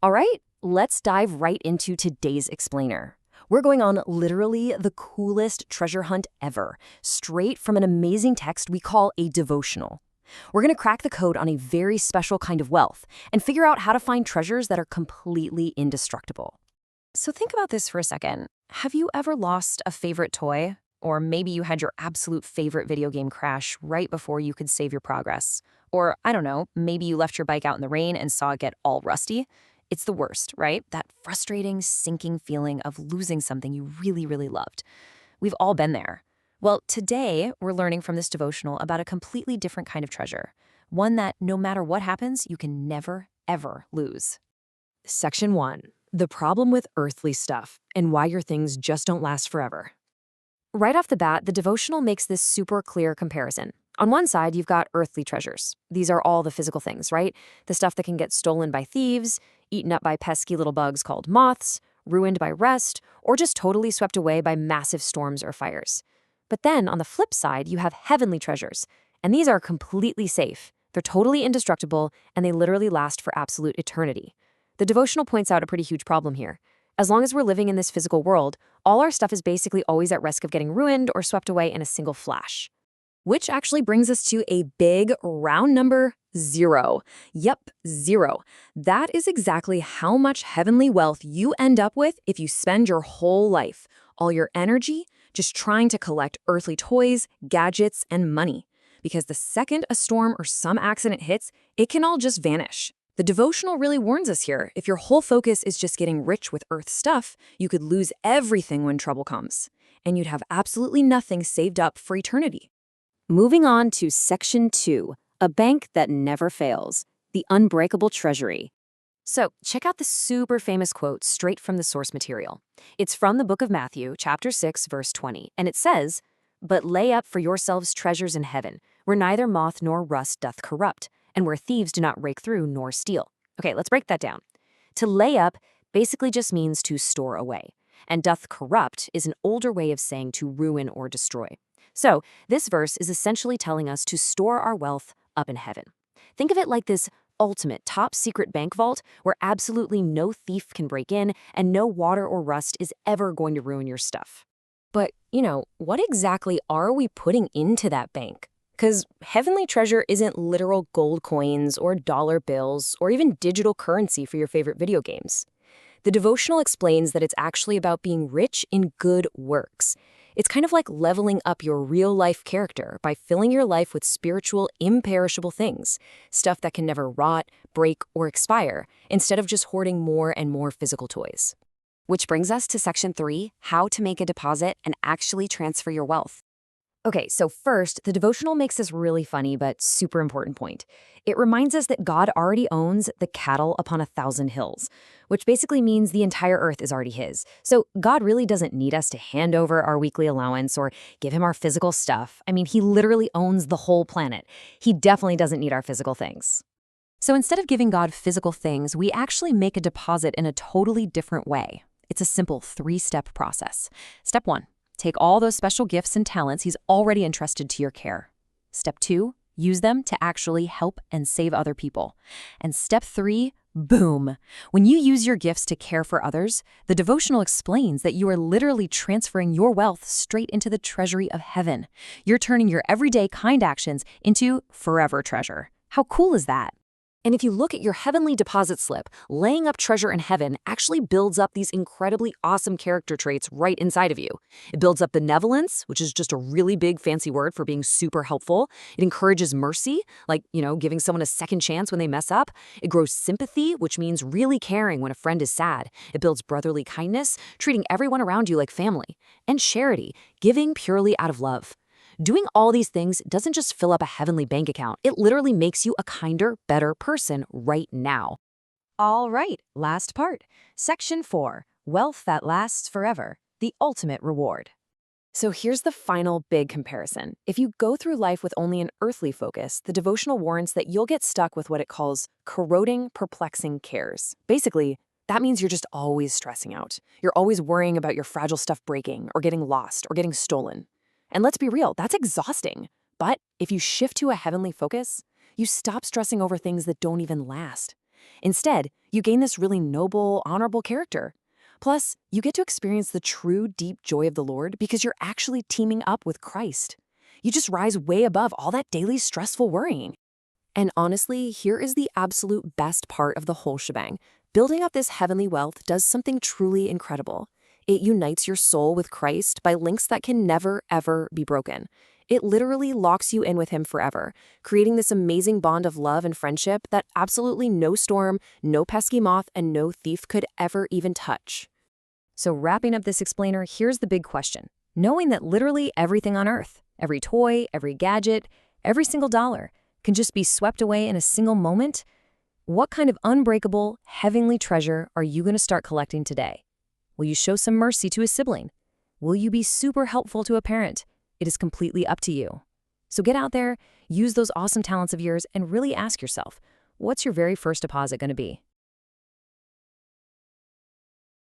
All right, let's dive right into today's explainer. We're going on literally the coolest treasure hunt ever, straight from an amazing text we call a devotional. We're going to crack the code on a very special kind of wealth and figure out how to find treasures that are completely indestructible. So think about this for a second. Have you ever lost a favorite toy? Or maybe you had your absolute favorite video game crash right before you could save your progress. Or, I don't know, maybe you left your bike out in the rain and saw it get all rusty. It's the worst, right? That frustrating, sinking feeling of losing something you really, really loved. We've all been there. Well, today we're learning from this devotional about a completely different kind of treasure. One that, no matter what happens, you can never, ever lose. Section 1. The problem with earthly stuff and why your things just don't last forever. Right off the bat, the devotional makes this super clear comparison. On one side, you've got earthly treasures. These are all the physical things, right? The stuff that can get stolen by thieves, eaten up by pesky little bugs called moths, ruined by rust, or just totally swept away by massive storms or fires. But then, on the flip side, you have heavenly treasures, and these are completely safe. They're totally indestructible, and they literally last for absolute eternity. The devotional points out a pretty huge problem here. As long as we're living in this physical world, all our stuff is basically always at risk of getting ruined or swept away in a single flash. Which actually brings us to a big round number 0. Yep, 0. That is exactly how much heavenly wealth you end up with if you spend your whole life, all your energy, just trying to collect earthly toys, gadgets, and money. Because the second a storm or some accident hits, it can all just vanish. The devotional really warns us here. If your whole focus is just getting rich with earth stuff, you could lose everything when trouble comes. And you'd have absolutely nothing saved up for eternity. Moving on to Section 2, a bank that never fails, the unbreakable treasury. So check out the super famous quote straight from the source material. It's from the book of Matthew, chapter 6, verse 20, and it says, "But lay up for yourselves treasures in heaven, where neither moth nor rust doth corrupt, and where thieves do not rake through nor steal." Okay, let's break that down. To lay up basically just means to store away, and doth corrupt is an older way of saying to ruin or destroy. So this verse is essentially telling us to store our wealth up in heaven. Think of it like this ultimate top secret bank vault where absolutely no thief can break in and no water or rust is ever going to ruin your stuff. But, what exactly are we putting into that bank? Because heavenly treasure isn't literal gold coins or dollar bills or even digital currency for your favorite video games. The devotional explains that it's actually about being rich in good works. It's kind of like leveling up your real-life character by filling your life with spiritual, imperishable things, stuff that can never rot, break, or expire, instead of just hoarding more and more physical toys. Which brings us to Section 3, how to make a deposit and actually transfer your wealth. Okay, so first, the devotional makes this really funny but super important point. It reminds us that God already owns the cattle upon 1,000 hills, which basically means the entire earth is already his. So God really doesn't need us to hand over our weekly allowance or give him our physical stuff. I mean, he literally owns the whole planet. He definitely doesn't need our physical things. So instead of giving God physical things, we actually make a deposit in a totally different way. It's a simple 3-step process. Step 1. Take all those special gifts and talents he's already entrusted to your care. Step 2, use them to actually help and save other people. And step 3, boom. When you use your gifts to care for others, the devotional explains that you are literally transferring your wealth straight into the treasury of heaven. You're turning your everyday kind actions into forever treasure. How cool is that? And if you look at your heavenly deposit slip, laying up treasure in heaven actually builds up these incredibly awesome character traits right inside of you. It builds up benevolence, which is just a really big fancy word for being super helpful. It encourages mercy, like, giving someone a second chance when they mess up. It grows sympathy, which means really caring when a friend is sad. It builds brotherly kindness, treating everyone around you like family. And charity, giving purely out of love. Doing all these things doesn't just fill up a heavenly bank account. It literally makes you a kinder, better person right now. All right, last part. Section 4, wealth that lasts forever, the ultimate reward. So here's the final big comparison. If you go through life with only an earthly focus, the devotional warns that you'll get stuck with what it calls corroding, perplexing cares. Basically, that means you're just always stressing out. You're always worrying about your fragile stuff breaking or getting lost or getting stolen. And let's be real, that's exhausting. But if you shift to a heavenly focus, you stop stressing over things that don't even last. Instead, you gain this really noble, honorable character. Plus, you get to experience the true, deep joy of the Lord because you're actually teaming up with Christ. You just rise way above all that daily stressful worrying. And honestly, here is the absolute best part of the whole shebang. Building up this heavenly wealth does something truly incredible. It unites your soul with Christ by links that can never, ever be broken. It literally locks you in with Him forever, creating this amazing bond of love and friendship that absolutely no storm, no pesky moth, and no thief could ever even touch. So wrapping up this explainer, here's the big question. Knowing that literally everything on earth, every toy, every gadget, every single dollar, can just be swept away in a single moment, what kind of unbreakable, heavenly treasure are you going to start collecting today? Will you show some mercy to a sibling? Will you be super helpful to a parent? It is completely up to you. So get out there, use those awesome talents of yours, and really ask yourself, what's your very first deposit going to be?